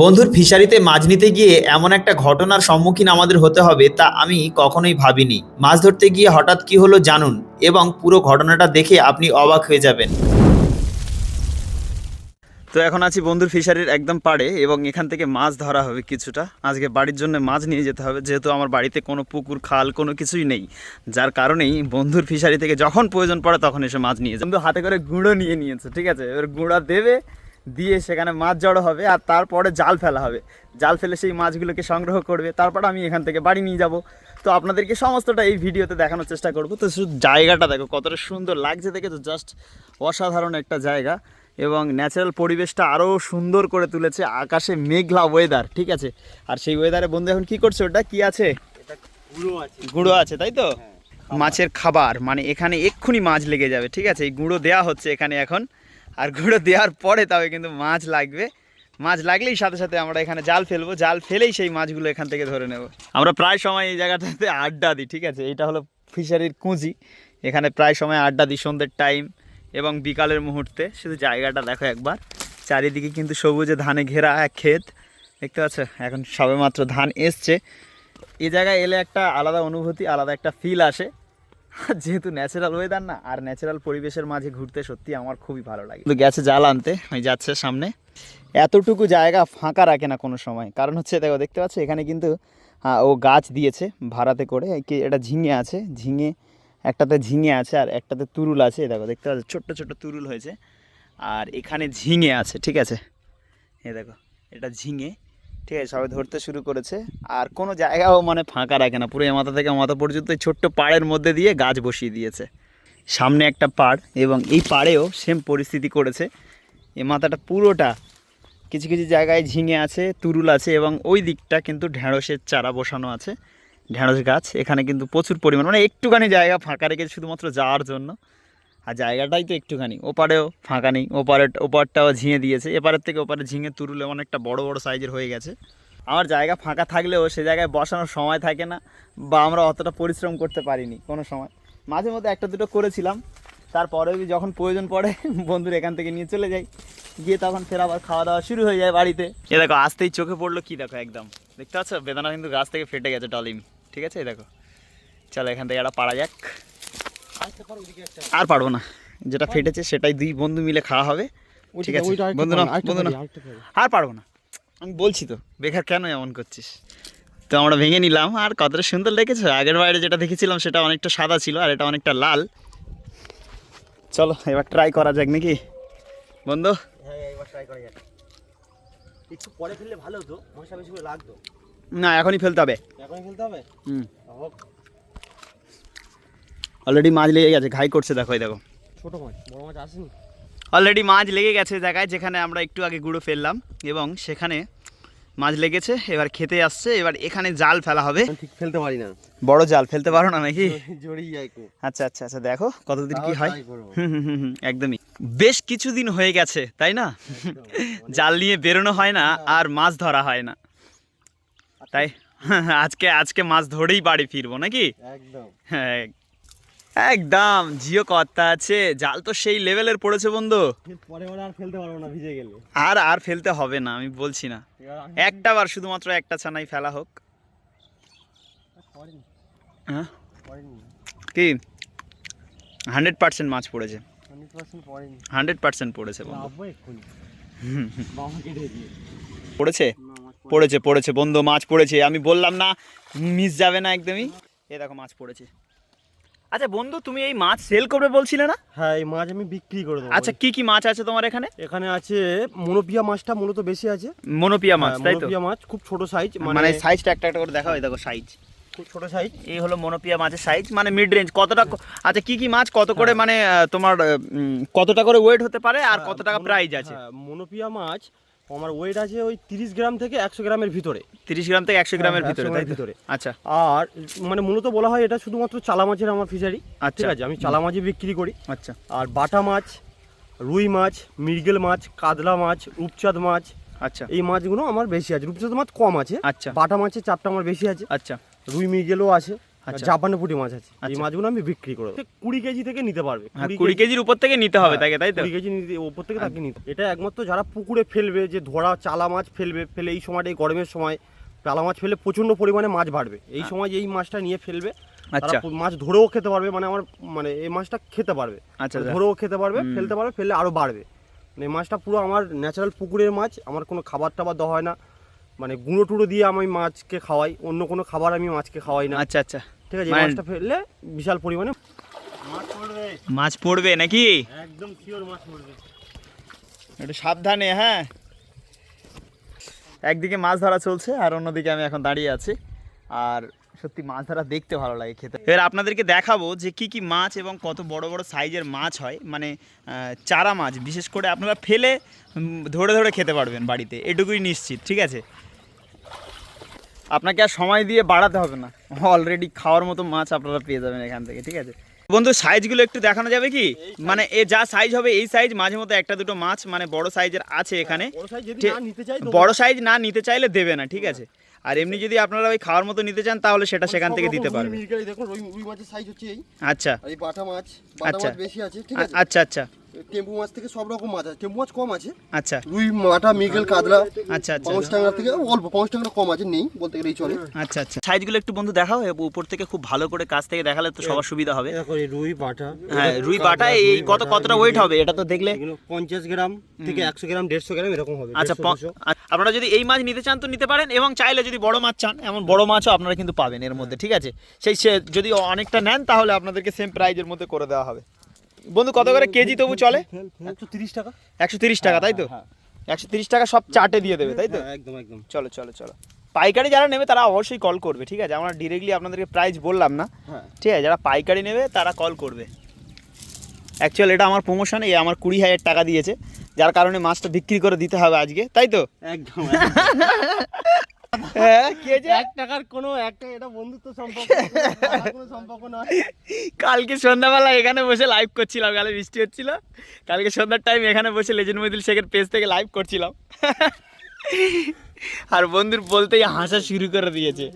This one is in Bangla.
বন্ধুর ফিশারিতে মাছ নিতে গিয়ে এমন একটা ঘটনার সম্মুখীন আমাদের হতে হবে তা আমি কখনোই ভাবিনি। মাছ ধরতে গিয়ে হঠাৎ কি হলো জানুন, এবং পুরো ঘটনাটা দেখে আপনি অবাক হয়ে যাবেন। তো এখন আছি বন্ধুর ফিশারির একদম পাড়ে এবং এখান থেকে মাছ ধরা হবে কিছুটা। আজকে বাড়ির জন্য মাছ নিয়ে যেতে হবে, যেহেতু আমার বাড়িতে কোনো পুকুর খাল কোনো কিছুই নেই, যার কারণেই বন্ধুর ফিশারি থেকে যখন প্রয়োজন পড়ে তখন এসে মাছ নিয়ে যায়। বন্ধু হাতে করে গুঁড়ো নিয়ে নিয়েছে, ঠিক আছে, এবার গুঁড়া দেবে, দিয়ে সেখানে মাছ জড়ো হবে আর তারপরে জাল ফেলা হবে। জাল ফেলে সেই মাছগুলোকে সংগ্রহ করবে, তারপর আমি এখান থেকে বাড়ি নিয়ে যাব। তো আপনাদেরকে সমস্তটা এই ভিডিওতে দেখানোর চেষ্টা করব। তো শুধু জায়গাটা দেখো কতটা সুন্দর লাগছে, দেখে তো জাস্ট অসাধারণ একটা জায়গা, এবং ন্যাচারাল পরিবেশটা আরও সুন্দর করে তুলেছে। আকাশে মেঘলা ওয়েদার, ঠিক আছে, আর সেই ওয়েদারে বন্ধু এখন কি করছে? ওটা কি আছে? গুঁড়ো আছে, তাই তো? মাছের খাবার, মানে এখানে এক্ষুনি মাছ লেগে যাবে, ঠিক আছে। এই গুঁড়ো দেওয়া হচ্ছে এখানে এখন, আর গুঁড়ো দেওয়ার পরে তবে কিন্তু মাছ লাগবে। মাছ লাগলেই সাথে সাথে আমরা এখানে জাল ফেলবো, জাল ফেলেই সেই মাছগুলো এখান থেকে ধরে নেব। আমরা প্রায় সময় এই জায়গাটাতে আড্ডা দিই, ঠিক আছে। এইটা হলো ফিশারির কুঁজি, এখানে প্রায় সময় আড্ডা দিই সন্ধ্যের টাইম এবং বিকালের মুহূর্তে। শুধু জায়গাটা দেখো একবার, চারিদিকে কিন্তু সবুজে ধানে ঘেরা এক ক্ষেত, দেখতে পাচ্ছ। এখন সবেমাত্র ধান এসছে। এই জায়গায় এলে একটা আলাদা অনুভূতি, আলাদা একটা ফিল আসে। যেহেতু ন্যাচারাল ওয়েদার না, আর ন্যাচারাল পরিবেশের মাঝে ঘুরতে সত্যি আমার খুবই ভালো লাগে। কিন্তু গেছে জাল আনতে, ওই যাচ্ছে সামনে। এতটুকু জায়গা ফাঁকা রাখে না কোনো সময়, কারণ হচ্ছে দেখো, দেখতে পাচ্ছ এখানে কিন্তু ও গাছ দিয়েছে ভাড়াতে করে। এটা ঝিঙে আছে, ঝিঙে একটাতে ঝিঙে আছে আর একটাতে তুরুল আছে। দেখো দেখতে পাচ্ছ ছোট্ট ছোট্ট তুরুল হয়েছে, আর এখানে ঝিঙে আছে, ঠিক আছে। এ দেখো, এটা ঝিঙে, ঠিক আছে। সবাই ধরতে শুরু করেছে, আর কোনো জায়গাও মানে ফাঁকা রাখে না। পুরো এ মাথা থেকে মাথা পর্যন্ত এই ছোট্ট পাড়ের মধ্যে দিয়ে গাছ বসিয়ে দিয়েছে। সামনে একটা পাড়, এবং এই পাড়েও সেম পরিস্থিতি করেছে। এ মাথাটা পুরোটা কিছু কিছু জায়গায় ঝিঙে আছে, তুরুল আছে, এবং ওই দিকটা কিন্তু ঢ্যাঁড়সের চারা বসানো আছে, ঢ্যাঁড়স গাছ। এখানে কিন্তু প্রচুর পরিমাণ, মানে একটুখানি জায়গা ফাঁকা রেখেছে শুধুমাত্র যাওয়ার জন্য। আর জায়গাটাই তো একটুখানি, ওপারেও ফাঁকা নেই, ওপারটাও ঝিঙে দিয়েছে। এপারের থেকে ওপারে ঝিঙে তুরুলে অনেকটা বড় বড় সাইজের হয়ে গেছে। আমার জায়গা ফাঁকা থাকলেও সে জায়গায় বসানোর সময় থাকে না, বা আমরা অতটা পরিশ্রম করতে পারিনি কোনো সময়। মাঝে মধ্যে একটা দুটো করেছিলাম, তারপরেও যখন প্রয়োজন পড়ে বন্ধুর এখান থেকে নিয়ে চলে যাই, গিয়ে তখন ফের আবার খাওয়া দাওয়া শুরু হয়ে যায় বাড়িতে। এ দেখো, আসতেই চোখে পড়লো কি দেখো, একদম দেখতে পাচ্ছ বেদানা কিন্তু গাছ থেকে ফেটে গেছে, ডলিম, ঠিক আছে। এই দেখো, চলো এখান থেকে একটা পাড়া যাক। আর পারবো না, যেটা ফেটেছে সেটাই দুই বন্ধু মিলে খাওয়া হবে, ঠিক আছে। বন্ধু না, বন্ধু না, আর পারবো না, আমি বলছি তো, বেকার কেন এমন করছিস। তো আমরা ভেঙে নিলাম, আর কতটা সুন্দর লেগেছে। আগের বাইরে যেটা দেখেছিলাম সেটা অনেকটা সাদা ছিল, আর এটা অনেকটা লাল। চলো এবার ট্রাই করা যাক নাকি বন্ধু? হ্যাঁ, এবার ট্রাই করা যাক। একটু পরে ফেললে ভালো হতো, মশা বেশি করে লাগতো। না, এখনই ফেলতে হবে। এখনই ফেলতে হবে? অলরেডি মাছ লেগে গেছে, ঘাই করছে, দেখো এই দেখো। ছোট মাছ, বড় মাছ আসেনি। অলরেডি মাছ লেগে গেছে জায়গায় যেখানে আমরা একটু আগে গুঁড়ো ফেললাম, এবং সেখানে মাছ লেগেছে। এবার খেতে আসছে, এবার এখানে জাল ফেলা হবে। ঠিক ফেলতে পারি না, বড় জাল ফেলতে পারো না নাকি? জড়িয়ে যায় খুব। আচ্ছা আচ্ছা আচ্ছা, দেখো কতদিন কি হয়। একদমই, বেশ কিছুদিন হয়ে গেছে তাই না, জাল নিয়ে বেরোনো হয় না আর মাছ ধরা হয় না, তাই আজকে আজকে মাছ ধরেই বাড়ি ফিরবো নাকি? একদম, হ্যাঁ একদম, জিও কর্তা আছে। জাল তো সেই লেভেলের পড়েছে বন্ধু, পরে আর ফেলতে পারবো না, ভিজে গেলে। আর আর ফেলতে হবে না, আমি বলছি না। একটা বার শুধুমাত্র একটা ছানাই ফেলা হোক। হ্যাঁ কি 100% মাছ পড়েছে, 100% পড়েছে বন্ধু। পড়েছে পড়েছে পড়েছে বন্ধু, মাছ পড়েছে। আমি বললাম না মিস যাবে না একদমই। এ দেখো মাছ পড়েছে। আচ্ছা বন্ধু, তুমি এই মাছ সেল করবে বলছিলে না? হ্যাঁ, এই মাছ আমি বিক্রি করে দেবো। আচ্ছা কি কি মাছ আছে তোমার এখানে? এখানে আছে মনোপিয়া মাছটা মূলত বেশি আছে। মনোপিয়া মাছ, তাই তো? মনোপিয়া মাছ খুব ছোট সাইজ, মানে সাইজটা একটা একটা করে দেখাও। এই দেখো সাইজ, খুব ছোট সাইজ। এই হলো মনোপিয়া মাছের সাইজ, মানে মিড রেঞ্জ। কতটা? আচ্ছা কি কি মাছ কত করে, মানে তোমার কতটা করে ওয়েট হতে পারে, আর কত টাকা প্রাইস আছে? মনোপিয়া মাছ আমার ওয়েট আছে ওই 30 গ্রাম থেকে 100 গ্রামের ভিতরে। 30 গ্রাম থেকে 100 গ্রামের ভিতরে, তাই ভিতরে। আচ্ছা, আর মানে মূলত বলা হয় এটা শুধুমাত্র চালা মাছের আমার ফিশারি। ঠিক আছে, আমি চালা মাছই বিক্রি করি। আচ্ছা, আর বাটা মাছ, রুই মাছ, মৃগেল মাছ, কাতলা মাছ, রূপচাঁদ মাছ, আচ্ছা এই মাছগুলো আমার বেশি আছে। রূপচাঁদ মাছ কম আছে। আচ্ছা, বাটা মাছের চাপটা আমার বেশি আছে। আচ্ছা, রুই মৃগেলও আছে। আচ্ছা। জাপানি পুঁটি মাছ আছে, এই আচ্ছা। মাছগুলো আমি বিক্রি করে দেবো। 20 কেজি থেকে নিতে পারবে, 20 কেজির উপর থেকে নিতে হবে তাকে, তাই তো? 20 কেজি উপর থেকে তাকে নিতে। এটা একমাত্র যারা পুকুরে ফেলবে, যে ধরা চালা মাছ ফেলে এই সময়টা, এই গরমের সময় চালা মাছ ফেলে প্রচন্ড পরিমাণে মাছ বাড়বে, এই সময় এই মাছটা নিয়ে ফেলবে, আচ্ছা তারা মাছ ধরেও খেতে পারবে, মানে আমার মানে এই মাছটা খেতে পারবে, আচ্ছা ধরেও খেতে পারবে, ফেলতে পারবে, ফেললে আরো বাড়বে। মানে এই মাছটা পুরো আমার ন্যাচারাল পুকুরের মাছ, আমার কোনো খাবার টাবার দেওয়া হয় না, মানে গুঁড়ো টুড়ো দিয়ে আমি মাছকে খাওয়াই, অন্য কোনো খাবার আমি মাছকে খাওয়াই না। আচ্ছা আচ্ছা, ঠিক আছে, এই মানে- মাছটা ফেললে বিশাল পরিমাণে মাছ পড়বে নাকি? একদম পিওর মাছ পড়বে। একটু সাবধানে, হ্যাঁ। একদিকে মাছ ধরা চলছে আর অন্যদিকে আমি এখন দাঁড়িয়ে আছি, আর সত্যি মাছ ধরা দেখতে ভালো লাগে, খেতে। এবার আপনাদেরকে দেখাবো যে কি কি মাছ এবং কত বড় বড় সাইজের মাছ হয়, মানে চারা মাছ বিশেষ করে আপনারা ফেলে ধরে ধরে খেতে পারবেন বাড়িতে, এটুকুই নিশ্চিত। ঠিক আছে, আপনাকে আর সময় দিয়ে বাড়াতে হবে না, অলরেডি খাওয়ার মতো মাছ আপনারা পেয়ে যাবেন এখান থেকে। ঠিক আছে বন্ধু, সাইজগুলো একটু দেখানো যাবে কি? মানে এ যা সাইজ হবে এই সাইজ, মাঝে মধ্যে একটা দুটো মাছ মানে বড় সাইজের আছে এখানে, বড় সাইজ যদি ঠিক- না নিতে চাই, বড় সাইজ না নিতে চাইলে দেবে না। ঠিক আছে, আর এমনি যদি আপনারা ওই খাওয়ার মতো নিতে চান তাহলে সেটা সেখান থেকে দিতে পারবে। দেখুন রুই মাছের সাইজ হচ্ছে এই, আচ্ছা আর এই বাটা মাছ আচ্ছা। বেশি আছে। ঠিক আছে, আচ্ছা আচ্ছা টেম্পু মাছ থেকে সব রকম মাছ আছে, টেম্পু মাছ কম আছে, আচ্ছা রুই মাটা মৃগেল কাতলা আচ্ছা আচ্ছা পাঁচ টাকা থেকে অল্প, 5 টাকা কম আছে, নেই বলতে গেলেই চলে। আচ্ছা আচ্ছা, সাইজগুলো একটু বন্ধু দেখাও, উপর থেকে খুব ভালো করে কাছ থেকে দেখালে তো সবার সুবিধা হবে। দেখো এই রুই বাটা, হ্যাঁ, রুই বাটা এই কতটা ওয়েট হবে এটা তো দেখলে? এগুলো 50 গ্রাম থেকে 100 গ্রাম 150 গ্রাম এরকম হবে। আচ্ছা 150, 200 আপনারা যদি এই মাছ নিতে চান তো নিতে পারেন, এবং চাইলে যদি বড় মাছ চান এমন বড় মাছও আপনারা কিন্তু পাবেন এর মধ্যে। ঠিক আছে, যদি অনেকটা নেন তাহলে আপনাদেরকে সেম প্রাইজের মধ্যে করে দেওয়া হবে। বন্ধু কত করে কেজি তবু চলে? 130 টাকা। 130 টাকা, তাই তো? 130 টাকা সব চাটে দিয়ে দেবে, তাই তো? হ্যাঁ, একদম একদম। চলো চলো চলো, পাইকারি যারা নেবে তারা অবশ্যই কল করবে। ঠিক আছে, আমরা ডিরেক্টলি আপনাদেরকে প্রাইস বললাম না। হ্যাঁ, ঠিক আছে, যারা পাইকারি নেবে তারা কল করবে। অ্যাকচুয়ালি এটা আমার প্রমোশন, এই আমার 20,000 টাকা দিয়েছে, যার কারণে মাছটা বিক্রি করে দিতে হবে আজকে, তাই তো? একদম। হ্যাঁ, কে যে 1 টাকার কোনো একটা এটা বন্ধুত্ব সম্পর্ক, কোনো সম্পর্ক নয়। কালকে সন্ধ্যাবেলা এখানে বসে লাইভ করছিলাম, কালে বৃষ্টি হচ্ছিল, কালকে সন্ধ্যার টাইম এখানে বসে লেজেন্ড মইদুল শেখের পেজ থেকে লাইভ করছিলাম, আর বন্ধুর বলতেই হাসা শুরু করে দিয়েছে।